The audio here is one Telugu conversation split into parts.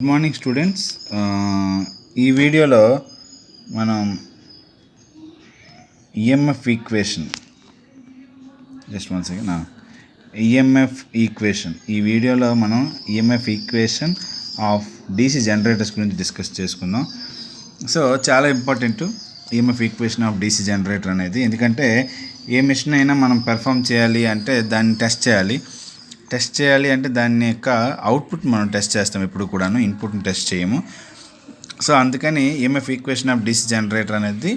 Good morning students. ఈ వీడియోలో మనం ఈఎంఎఫ్ ఈక్వేషన్ ఈఎంఎఫ్ ఈక్వేషన్ ఈ వీడియోలో మనం EMF equation of DC generators గురించి డిస్కస్ చేసుకుందాం. సో చాలా important EMF equation of DC generator అనేది, ఎందుకంటే ఏ మిషన్ అయినా మనం పెర్ఫామ్ చేయాలి అంటే దాన్ని టెస్ట్ చేయాలి అంటే దాని యొక్క అవుట్పుట్ మనం టెస్ట్ చేస్తాం, ఎప్పుడు కూడాను ఇన్పుట్ని టెస్ట్ చేయము. సో అందుకని EMF equation of DC generator అనేది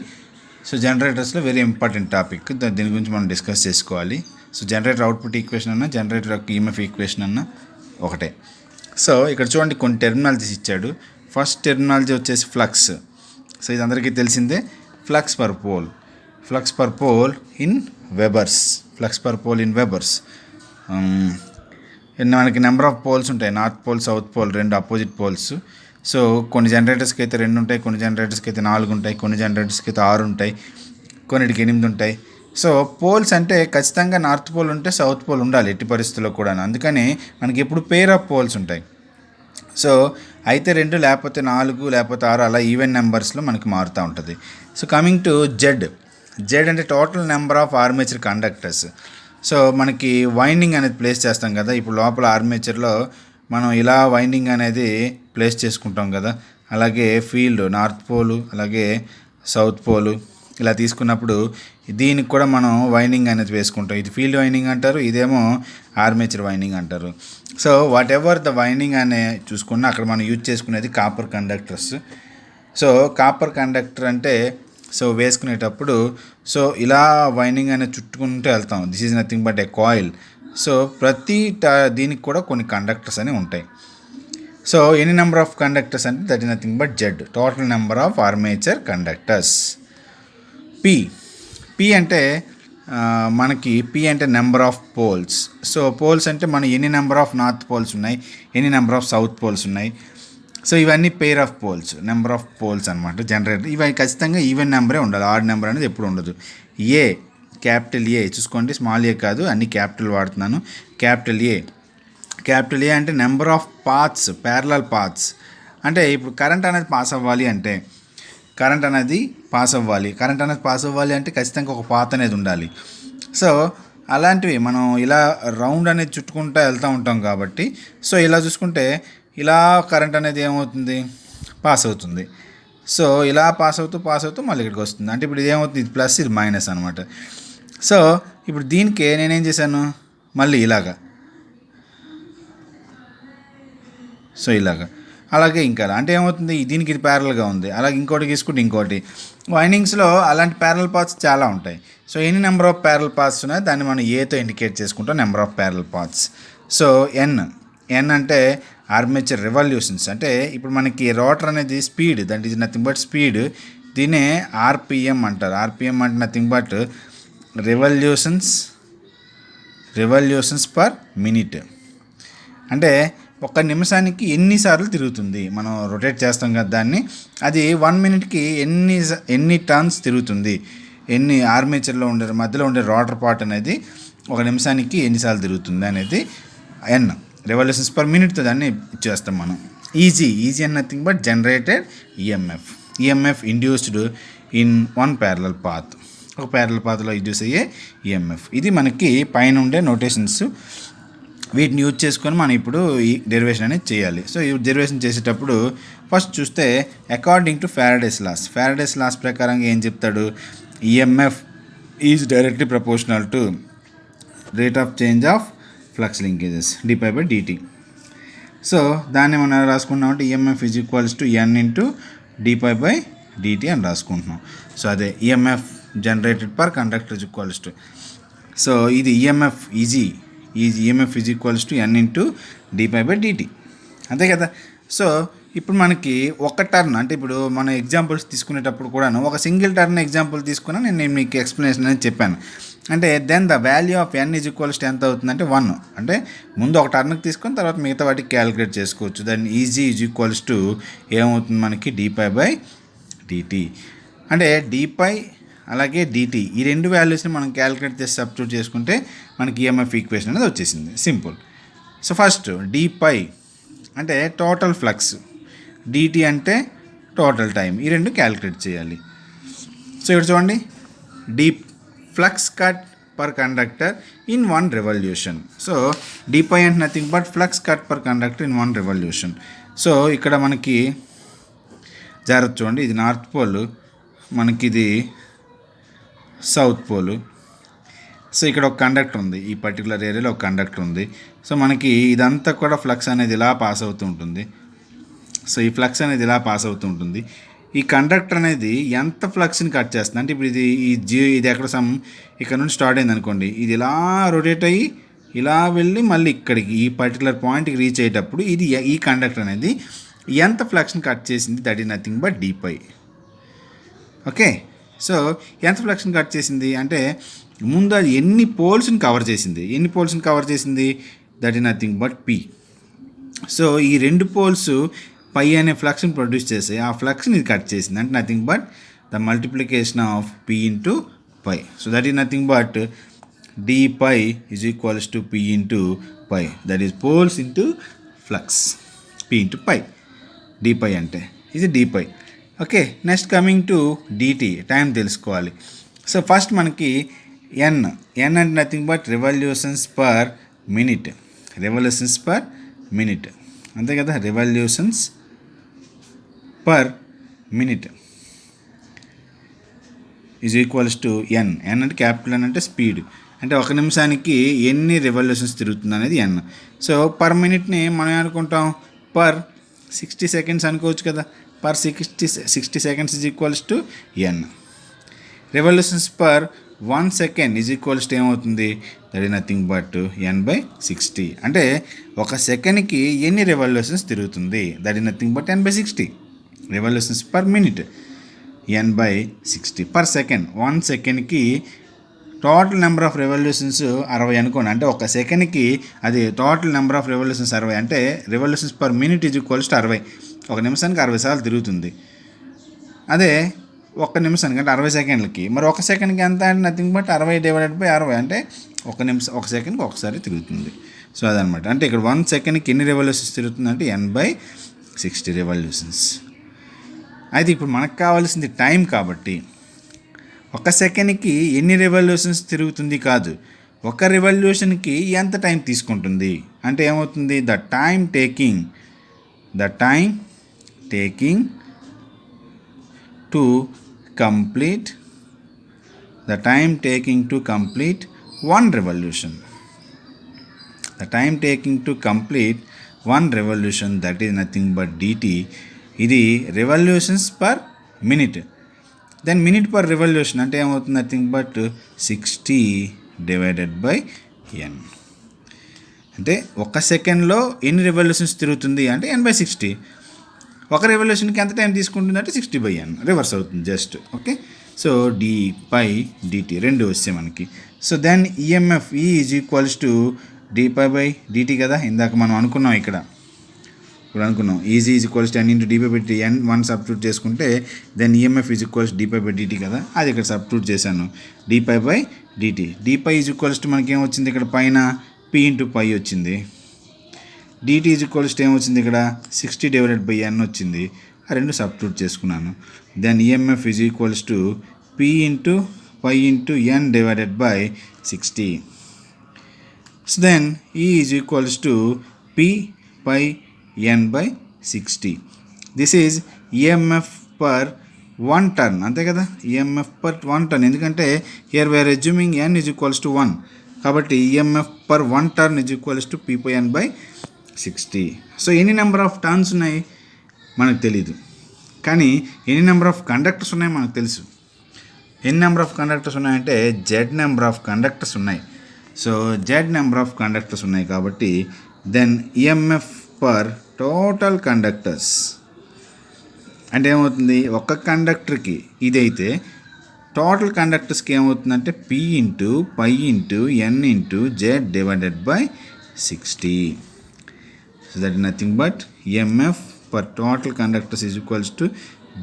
జనరేటర్స్లో వెరీ ఇంపార్టెంట్ టాపిక్. దీని గురించి మనం డిస్కస్ చేసుకోవాలి. సో జనరేటర్ అవుట్పుట్ ఈక్వేషన్ అన్నా జనరేటర్ యొక్క ఈఎంఎఫ్ ఈక్వేషన్ అన్నా ఒకటే. సో ఇక్కడ చూడండి, కొన్ని టెర్మినాలజీస్ ఇచ్చాడు. ఫస్ట్ టెర్మినాలజీ వచ్చేసి ఫ్లక్స్. సో ఇది అందరికీ తెలిసిందే, flux per pole in webers. మనకి నెంబర్ ఆఫ్ పోల్స్ ఉంటాయి, నార్త్ పోల్ సౌత్ పోల్, రెండు అపోజిట్ పోల్స్. సో కొన్ని జనరేటర్స్కి అయితే 2 ఉంటాయి, కొన్ని జనరేటర్స్కి అయితే 4 ఉంటాయి, కొన్ని జనరేటర్స్కి అయితే 6 ఉంటాయి, కొన్నిటికి 8 ఉంటాయి. సో పోల్స్ అంటే ఖచ్చితంగా నార్త్ పోల్ ఉంటే సౌత్ పోల్ ఉండాలి ఎట్టి పరిస్థితుల్లో కూడా. అందుకని మనకి ఎప్పుడు పేర్ ఆఫ్ పోల్స్ ఉంటాయి. సో అయితే 2 లేకపోతే 4 లేకపోతే 6 అలా ఈవెన్ నెంబర్స్లో మనకి మారుతూ ఉంటుంది. సో కమింగ్ టు జెడ్ అంటే total number of armature conductors. So మనకి వైండింగ్ అనేది ప్లేస్ చేస్తాం కదా, ఇప్పుడు లోపల ఆర్మేచర్లో మనం ఇలా వైండింగ్ అనేది ప్లేస్ చేసుకుంటాం కదా. అలాగే ఫీల్డ్ నార్త్ పోలు అలాగే సౌత్ పోలు ఇలా తీసుకున్నప్పుడు దీనికి కూడా మనం వైండింగ్ అనేది వేసుకుంటాం. ఇది ఫీల్డ్ వైండింగ్ అంటారు, ఇదేమో ఆర్మేచర్ వైండింగ్ అంటారు. So whatever the winding అనే చూసుకున్నా అక్కడ మనం యూజ్ చేసుకునేది copper conductors. So copper conductor అంటే వేసుకునేటప్పుడు ఇలా వైండింగ్ అనేది చుట్టుకుంటూ వెళ్తాం. This is nothing but a coil. So ప్రతి దీనికి కూడా కొన్ని కండక్టర్స్ అని ఉంటాయి. So any number of conductors అంటే that is nothing but Z, total number of armature conductors. P అంటే మనకి అంటే number of poles. So poles అంటే మన ఎన్ని నెంబర్ ఆఫ్ నార్త్ పోల్స్ ఉన్నాయి, ఎన్ని నెంబర్ ఆఫ్ సౌత్ పోల్స్ ఉన్నాయి. సో ఇవన్నీ pair of poles, number of poles అనమాట జనరేటర్. ఇవి ఖచ్చితంగా ఈవెన్ నెంబరే ఉండాలి, ఆడ్ నెంబర్ అనేది ఎప్పుడు ఉండదు. క్యాపిటల్ ఏ చూసుకోండి, స్మాల్ ఏ కాదు, అన్ని క్యాపిటల్ వాడుతున్నాను. క్యాపిటల్ ఏ అంటే number of paths, parallel paths. అంటే ఇప్పుడు కరెంట్ అనేది పాస్ అవ్వాలి అంటే కరెంట్ అనేది పాస్ అవ్వాలి అంటే ఖచ్చితంగా ఒక పాత్ అనేది ఉండాలి. సో అలాంటివి మనం ఇలా రౌండ్ అనేది చుట్టుకుంటూ వెళ్తూ ఉంటాం కాబట్టి, సో ఇలా చూసుకుంటే ఇలా కరెంట్ అనేది ఏమవుతుంది, పాస్ అవుతుంది. సో ఇలా పాస్ అవుతూ మళ్ళీ ఇక్కడికి వస్తుంది. అంటే ఇప్పుడు ఇది ఏమవుతుంది, ఇది ప్లస్ ఇది మైనస్ అనమాట. సో ఇప్పుడు దీనికి నేనేం చేశాను, మళ్ళీ ఇలాగా అలాగే ఇంకా అంటే ఏమవుతుంది, దీనికి ఇది ప్యారల్గా ఉంది, అలాగే ఇంకోటి తీసుకుంటే ఇంకోటి. వైండింగ్స్లో అలాంటి ప్యారల్ పాత్స్ చాలా ఉంటాయి. సో ఎన్ని నెంబర్ ఆఫ్ ప్యారల్ పాత్స్ ఉన్నాయి దాన్ని మనం ఏతో ఇండికేట్ చేసుకుంటాం, number of parallel paths. So N అంటే ఆర్మేచర్ రెవల్యూషన్స్. అంటే ఇప్పుడు మనకి రోటర్ అనేది speed, that is nothing but speed. దీనే ఆర్పిఎం అంటారు. ఆర్పిఎం అంటే nothing but revolutions per minute. అంటే ఒక నిమిషానికి ఎన్నిసార్లు తిరుగుతుంది, మనం రొటేట్ చేస్తాం కదా దాన్ని, అది 1 మినిట్కి ఎన్ని టర్న్స్ తిరుగుతుంది, ఎన్ని ఆర్మేచర్లో మధ్యలో ఉండే రోటర్ పార్ట్ అనేది ఒక నిమిషానికి ఎన్నిసార్లు తిరుగుతుంది అనేది ఎన్, రెవల్యూషన్స్ పర్ మినిట్తో దాన్ని చేస్తాం మనం. Easy and nothing but generated EMF induced in one parallel path. ఒక ప్యారలల్ పాత్లో ఇండ్యూస్ అయ్యే ఈఎంఎఫ్. ఇది మనకి పైన ఉండే నోటేషన్స్. వీటిని యూజ్ చేసుకొని మనం ఇప్పుడు ఈ డెరివేషన్ అనేది చేయాలి. సో ఈ డెరివేషన్ చేసేటప్పుడు ఫస్ట్ చూస్తే అకార్డింగ్ టు ఫ్యారడేస్ లాస్ ప్రకారంగా ఏం చెప్తాడు, EMF is directly proportional to rate of change of flux linkages dφ/dt. So దాన్ని మనం రాసుకున్నామంటే EMF is equals to N into dφ/dt అని రాసుకుంటున్నాం. సో అదే EMF generated per conductor is equals to, so ఇది EMF EMF is equals to N into dφ/dt, అంతే కదా. సో ఇప్పుడు మనకి ఒక టర్న్, అంటే ఇప్పుడు మనం ఎగ్జాంపుల్స్ తీసుకునేటప్పుడు కూడాను ఒక సింగిల్ టర్న్ ఎగ్జాంపుల్ తీసుకున్నా నేను మీకు ఎక్స్ప్లెనేషన్ అనేది చెప్పాను. అంటే then the value of N is equals to ఎంత అవుతుందంటే 1. అంటే ముందు ఒక టర్న్కి తీసుకొని తర్వాత మిగతా వాటికి క్యాలిక్యులేట్ చేసుకోవచ్చు. Then E is equals to ఏమవుతుంది మనకి dφ/dt. అంటే dφ అలాగే dt ఈ రెండు వాల్యూస్ని మనం క్యాలిక్యులేట్ చేసి సబ్స్టిట్యూట్ చేసుకుంటే మనకి ఈఎంఎఫ్ ఈక్వేషన్ అనేది వచ్చేసింది, సింపుల్. సో ఫస్ట్ dφ అంటే టోటల్ ఫ్లక్స్, డిటి అంటే టోటల్ టైం. ఈ రెండు క్యాలిక్యులేట్ చేయాలి. సో ఇక్కడ చూడండి, D flux cut per conductor in 1 revolution. So dphi అంటే nothing but flux cut per conductor in 1 revolution. So ఇక్కడ మనకి జాగ్రత్త చూడండి, ఇది నార్త్ పోల్, మనకి ఇది సౌత్ పోల్. సో ఇక్కడ ఒక కండక్టర్ ఉంది, ఈ పర్టికులర్ ఏరియాలో ఒక కండక్టర్ ఉంది. సో మనకి ఇదంతా కూడా ఫ్లక్స్ అనేది ఇలా పాస్ అవుతూ ఉంటుంది. సో ఈ ఫ్లక్స్ అనేది ఇలా పాస్ అవుతూ ఉంటుంది. ఈ కండక్టర్ అనేది ఎంత ఫ్లక్స్ని కట్ చేస్తుంది అంటే, ఇప్పుడు ఇది ఎక్కడ ఇక్కడ నుంచి స్టార్ట్ అయింది అనుకోండి, ఇది ఇలా రొటేట్ అయ్యి ఇలా వెళ్ళి మళ్ళీ ఇక్కడికి ఈ పర్టికులర్ పాయింట్కి రీచ్ అయ్యేటప్పుడు ఈ కండక్టర్ అనేది ఎంత ఫ్లక్స్ని కట్ చేసింది, that is nothing but dphi. Okay, so ఎంత ఫ్లక్స్ని కట్ చేసింది అంటే ముందు అది ఎన్ని పోల్స్ని కవర్ చేసింది, that is nothing but P. So ఈ 2 పోల్స్ పై అనే ఫ్లక్స్ని ప్రొడ్యూస్ చేసి ఆ ఫ్లక్స్ని ఇది కట్ చేసింది అంటే nothing but the multiplication of P into phi. So that is nothing but D phi is equals to P into phi, that is poles into flux, P into phi. D phi అంటే ఇది D phi. Okay, next coming to dt, time తెలుసుకోవాలి. సో ఫస్ట్ మనకి ఎన్ అంటే nothing but revolutions per minute, అంతే కదా, revolutions per minute is equals to N అంటే క్యాపిటల్ ఎన్ అంటే స్పీడ్, అంటే ఒక నిమిషానికి ఎన్ని రెవల్యూషన్స్ తిరుగుతుంది అనేది ఎన్. సో పర్ మినిట్ని మనం అనుకుంటాం పర్ 60 సెకండ్స్ అనుకోవచ్చు కదా, per 60 seconds is equals to N. Revolutions per 1 second is equals to ఏమవుతుంది, that is nothing but n/60. అంటే ఒక సెకండ్కి ఎన్ని రెవల్యూషన్స్ తిరుగుతుంది, that is nothing but n/60. Revolutions per minute n/60 per second. 1 సెకండ్కి టోటల్ నెంబర్ ఆఫ్ రెవల్యూషన్స్ 60 అనుకోండి, అంటే ఒక సెకండ్కి అది టోటల్ నెంబర్ ఆఫ్ రెవల్యూషన్స్ 60, అంటే revolutions per minute is equals to 60. ఒక నిమిషానికి 60 సార్లు తిరుగుతుంది. అదే ఒక నిమిషానికి అంటే 60 సెకండ్లకి, మరి ఒక సెకండ్కి ఎంత అంటే నథింగ్ బట్ 60/60 అంటే ఒక సెకండ్కి ఒకసారి తిరుగుతుంది. సో అదనమాట, అంటే ఇక్కడ 1 సెకండ్కి ఎన్ని రెవల్యూషన్స్ తిరుగుతుంది అంటే n/60 రెవల్యూషన్స్. అయితే ఇప్పుడు మనకు కావాల్సింది టైం కాబట్టి ఒక సెకండ్కి ఎన్ని రెవల్యూషన్స్ తిరుగుతుంది కాదు, ఒక రెవల్యూషన్కి ఎంత టైం తీసుకుంటుంది అంటే ఏమవుతుంది, the time taking to complete 1 revolution. That is nothing but dt. ఇది revolutions per minute. Then minute per revolution అంటే ఏమవుతుంది, నథింగ్ బట్ 60/n. అంటే ఒక సెకండ్లో ఎన్ని రెవల్యూషన్స్ తిరుగుతుంది అంటే n/60. ఒక రెవల్యూషన్కి ఎంత టైం తీసుకుంటుంది అంటే 60/n, రివర్స్ అవుతుంది జస్ట్. ఓకే, సో d/dt రెండు వస్తాయి మనకి. So then EMF is equals to dπ/dt కదా, ఇందాక మనం అనుకున్నాం ఇప్పుడు అనుకున్నాం EG is equals to n into dπ/dt. n1 substitute చేసుకుంటే then EMF is equals dπ/dt కదా, అది ఇక్కడ సబ్స్టిట్యూట్ చేశాను, dπ/dt. dπ is equals to మనకి ఏమొచ్చింది ఇక్కడ పైన p ఇంటూ పై వచ్చింది, dt ఈజ్ ఈక్వల్స్ టు ఏమొచ్చింది ఇక్కడ 60/n వచ్చింది, ఆ రెండు సబ్స్టిట్యూట్ చేసుకున్నాను. Then EMF is equals to p into pi into n/60. So then E is equals to p/n/60. This is EMF per 1 turn, అంతే కదా, ఈఎంఎఫ్ పర్ 1 టర్న్. ఎందుకంటే here we are assuming n is equals to 1, కాబట్టి EMF per 1 turn is equals to p/n/60. So ఎన్ని నెంబర్ ఆఫ్ టర్న్స్ ఉన్నాయి మనకు తెలీదు, కానీ ఎన్ని నెంబర్ ఆఫ్ కండక్టర్స్ ఉన్నాయి మనకు తెలుసు. ఎన్ని నెంబర్ ఆఫ్ కండక్టర్స్ ఉన్నాయంటే జెడ్ నెంబర్ ఆఫ్ కండక్టర్స్ ఉన్నాయి. So Z number of conductors ఉన్నాయి కాబట్టి then EMF per total conductors అంటే ఏమవుతుంది, ఒక కండక్టర్కి ఇదైతే టోటల్ కండక్టర్స్కి ఏమవుతుందంటే p into pi into n into z/60. So that is nothing but EMF per total conductors is equals to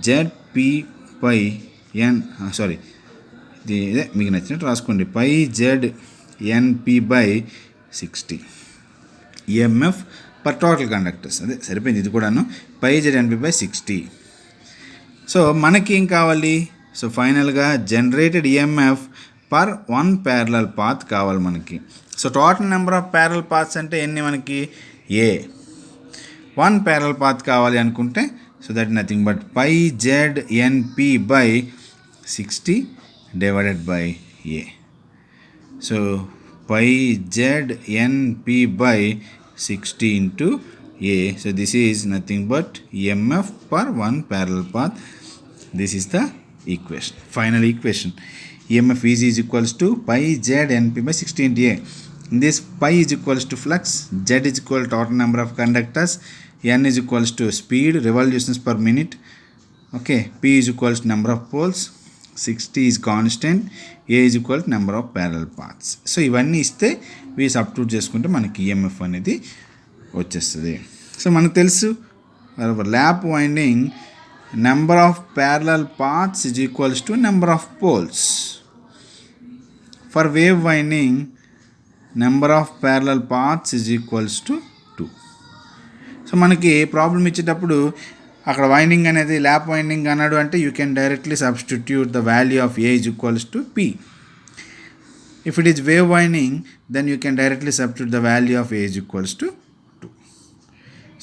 z/p/n. ఇదే మీకు నచ్చినట్టు రాసుకోండి, π/z/np/60. EMF per total conductors. అదే సరిపోయింది ఇది కూడాను. Pi Z NP by 60. So మనకి ఏం కావాలి? సో ఫైనల్గా generated EMF per 1 parallel path కావాలి మనకి. So total number of parallel paths అంటే ఎన్ని మనకి? ఏ 1 ప్యారలల్ పాత్ కావాలి అనుకుంటే so that nothing but phi Z NP by 60 divided by A. So phi Z NP by 60 into A. So this is nothing but EMF per 1 parallel path. This is the equation, final equation. EMF is equals to pi Z NP by 60 into A. In this, pi is equals to flux, Z is equal to total number of conductors, N is equals to speed, revolutions per minute. Okay, P is equals to number of poles, 60 is constant, A is equal to number of parallel paths. So ఇవన్నీ ఇస్తే ఇవి సబ్స్టిట్యూట్ చేసుకుంటే మనకి ఈఎంఎఫ్ అనేది వచ్చేస్తుంది. సో మనకు తెలుసు lap winding number of parallel paths is equals to number of poles. For wave winding number of parallel paths is equals to 2. So మనకి ప్రాబ్లం ఇచ్చేటప్పుడు అక్కడ వైండింగ్ అనేది ల్యాప్ వైండింగ్ అన్నాడు అంటే you can directly substitute the value of A is equals to P. If it is wave winding then you can directly substitute the value of A is equals to 2.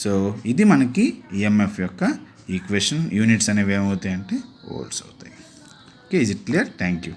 So ఇది మనకి ఈఎంఎఫ్ యొక్క ఈక్వేషన్. యూనిట్స్ అనేవి ఏమవుతాయి అంటే వోల్ట్స్ అవుతాయి. Okay, is it clear? Thank you.